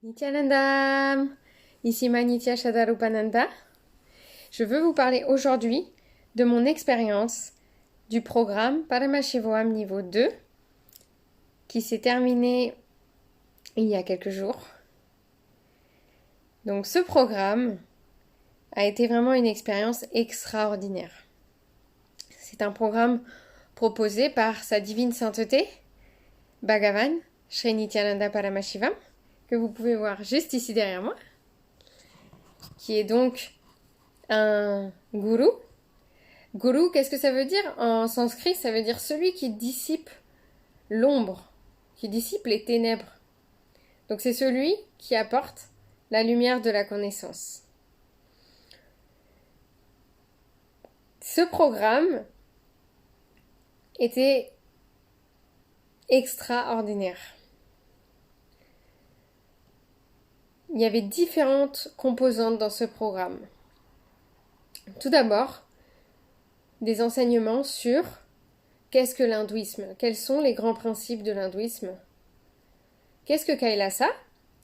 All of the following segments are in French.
Nityananda, ici Manitya Shadarupananda. Je veux vous parler aujourd'hui de mon expérience du programme Paramashivoham niveau 2 qui s'est terminé il y a quelques jours. Donc ce programme a été vraiment une expérience extraordinaire. C'est un programme proposé par sa divine sainteté, Bhagavan, Shri Nityananda Paramashivam, que vous pouvez voir juste ici derrière moi, qui est donc un gourou. Gourou, qu'est-ce que ça veut dire en sanskrit? Ça veut dire celui qui dissipe l'ombre, qui dissipe les ténèbres. Donc c'est celui qui apporte la lumière de la connaissance. Ce programme était extraordinaire. Il y avait différentes composantes dans ce programme. Tout d'abord, des enseignements sur qu'est-ce que l'hindouisme, quels sont les grands principes de l'hindouisme. Qu'est-ce que Kailasa,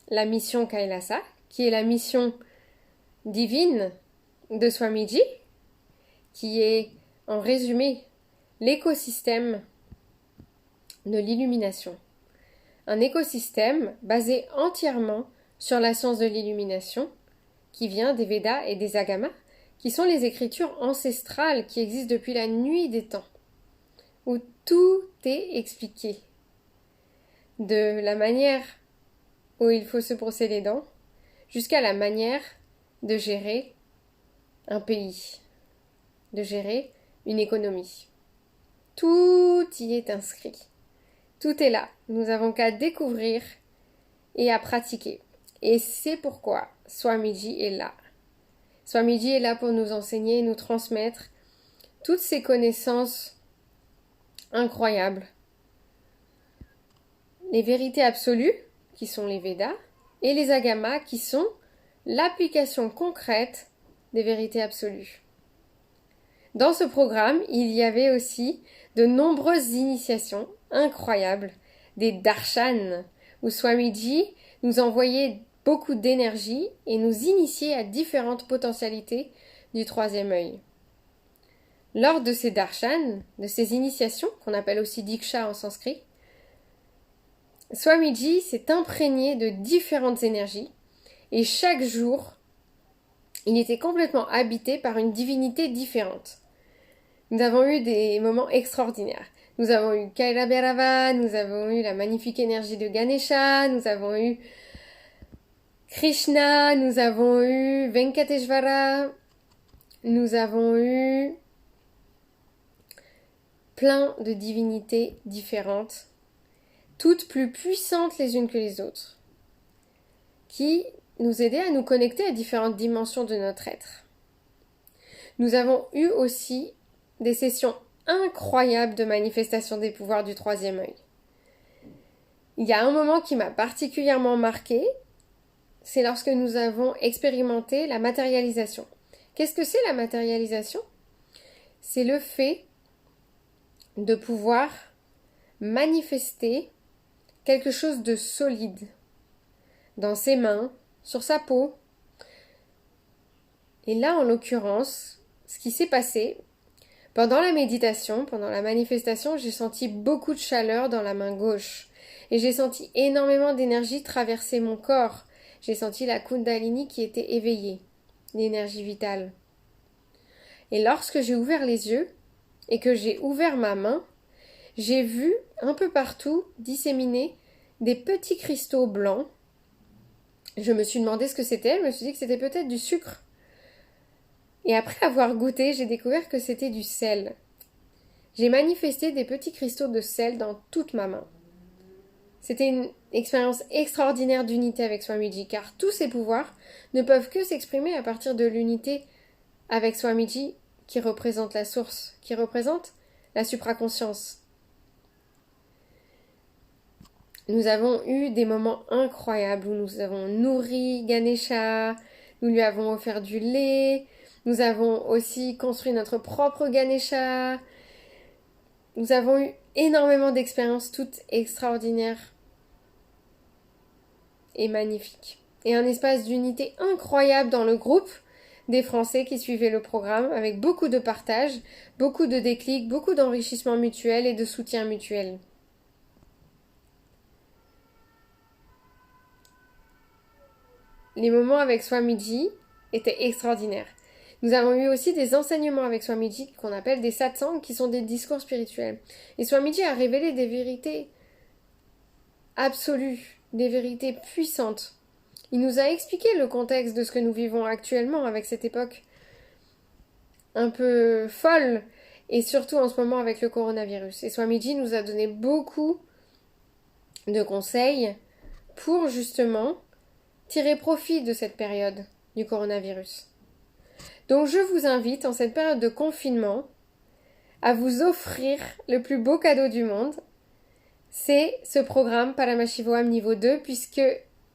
la mission Kailasa, qui est la mission divine de Swamiji, qui est en résumé l'écosystème de l'illumination. Un écosystème basé entièrement sur la science de l'illumination qui vient des Védas et des Agamas, qui sont les écritures ancestrales qui existent depuis la nuit des temps, où tout est expliqué. De la manière où il faut se brosser les dents, jusqu'à la manière de gérer un pays, de gérer une économie. Tout y est inscrit. Tout est là. Nous avons qu'à découvrir et à pratiquer. Et c'est pourquoi Swamiji est là. Swamiji est là pour nous enseigner et nous transmettre toutes ces connaissances incroyables. Les vérités absolues, qui sont les Védas, et les Agamas, qui sont l'application concrète des vérités absolues. Dans ce programme, il y avait aussi de nombreuses initiations incroyables, des darshan, où Swamiji nous envoyait beaucoup d'énergie et nous initiait à différentes potentialités du troisième œil. Lors de ces darshan, de ces initiations, qu'on appelle aussi diksha en sanskrit, Swamiji s'est imprégné de différentes énergies et chaque jour, il était complètement habité par une divinité différente. Nous avons eu des moments extraordinaires. Nous avons eu Kaila Bhairava, nous avons eu la magnifique énergie de Ganesha, nous avons eu Krishna, nous avons eu Venkateshvara, nous avons eu plein de divinités différentes, toutes plus puissantes les unes que les autres, qui nous aidaient à nous connecter à différentes dimensions de notre être. Nous avons eu aussi des sessions incroyables de manifestation des pouvoirs du troisième œil. Il y a un moment qui m'a particulièrement marqué, c'est lorsque nous avons expérimenté la matérialisation. Qu'est-ce que c'est la matérialisation? C'est le fait de pouvoir manifester quelque chose de solide dans ses mains, sur sa peau. Et là, en l'occurrence, ce qui s'est passé, pendant la méditation, pendant la manifestation, j'ai senti beaucoup de chaleur dans la main gauche. Et j'ai senti énormément d'énergie traverser mon corps. J'ai senti la Kundalini qui était éveillée, l'énergie vitale. Et lorsque j'ai ouvert les yeux et que j'ai ouvert ma main, j'ai vu un peu partout disséminer des petits cristaux blancs. Je me suis demandé ce que c'était, je me suis dit que c'était peut-être du sucre. Et après avoir goûté, j'ai découvert que c'était du sel. J'ai manifesté des petits cristaux de sel dans toute ma main. C'était une expérience extraordinaire d'unité avec Swamiji, car tous ces pouvoirs ne peuvent que s'exprimer à partir de l'unité avec Swamiji, qui représente la source, qui représente la supraconscience. Nous avons eu des moments incroyables où nous avons nourri Ganesha, nous lui avons offert du lait, nous avons aussi construit notre propre Ganesha. Nous avons eu énormément d'expériences toutes extraordinaires. et magnifique. Et un espace d'unité incroyable dans le groupe des Français qui suivaient le programme, avec beaucoup de partage, beaucoup de déclics, beaucoup d'enrichissement mutuel et de soutien mutuel. Les moments avec Swamiji étaient extraordinaires. Nous avons eu aussi des enseignements avec Swamiji qu'on appelle des satsangs, qui sont des discours spirituels. Et Swamiji a révélé des vérités absolues, des vérités puissantes. Il nous a expliqué le contexte de ce que nous vivons actuellement avec cette époque un peu folle, et surtout en ce moment avec le coronavirus. Et Swamiji nous a donné beaucoup de conseils pour justement tirer profit de cette période du coronavirus. Donc je vous invite en cette période de confinement à vous offrir le plus beau cadeau du monde. C'est ce programme Paramashivoham niveau 2, puisque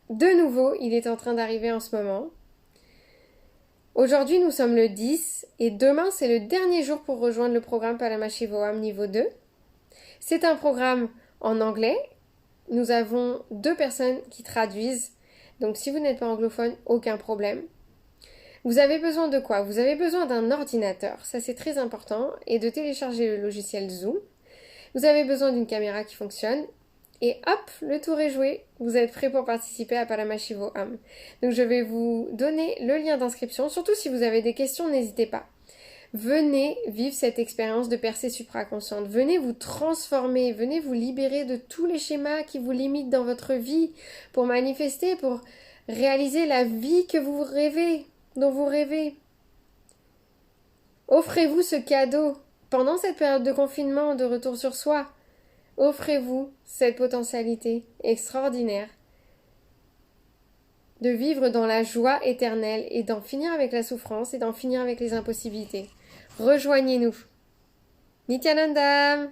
de nouveau il est en train d'arriver en ce moment. Aujourd'hui nous sommes le 10 et demain c'est le dernier jour pour rejoindre le programme Paramashivoham niveau 2. C'est un programme en anglais. Nous avons 2 personnes qui traduisent. Donc si vous n'êtes pas anglophone, aucun problème. Vous avez besoin de quoi? Vous avez besoin d'un ordinateur, ça c'est très important, et de télécharger le logiciel Zoom. Vous avez besoin d'une caméra qui fonctionne, et hop, le tour est joué. Vous êtes prêts pour participer à Paramashivoham. Donc je vais vous donner le lien d'inscription, surtout si vous avez des questions, n'hésitez pas. Venez vivre cette expérience de percée supraconsciente. Venez vous transformer, venez vous libérer de tous les schémas qui vous limitent dans votre vie pour manifester, pour réaliser la vie que vous rêvez, dont vous rêvez. Offrez-vous ce cadeau pendant cette période de confinement, de retour sur soi. Offrez-vous cette potentialité extraordinaire de vivre dans la joie éternelle et d'en finir avec la souffrance et d'en finir avec les impossibilités. Rejoignez-nous. Nityananda!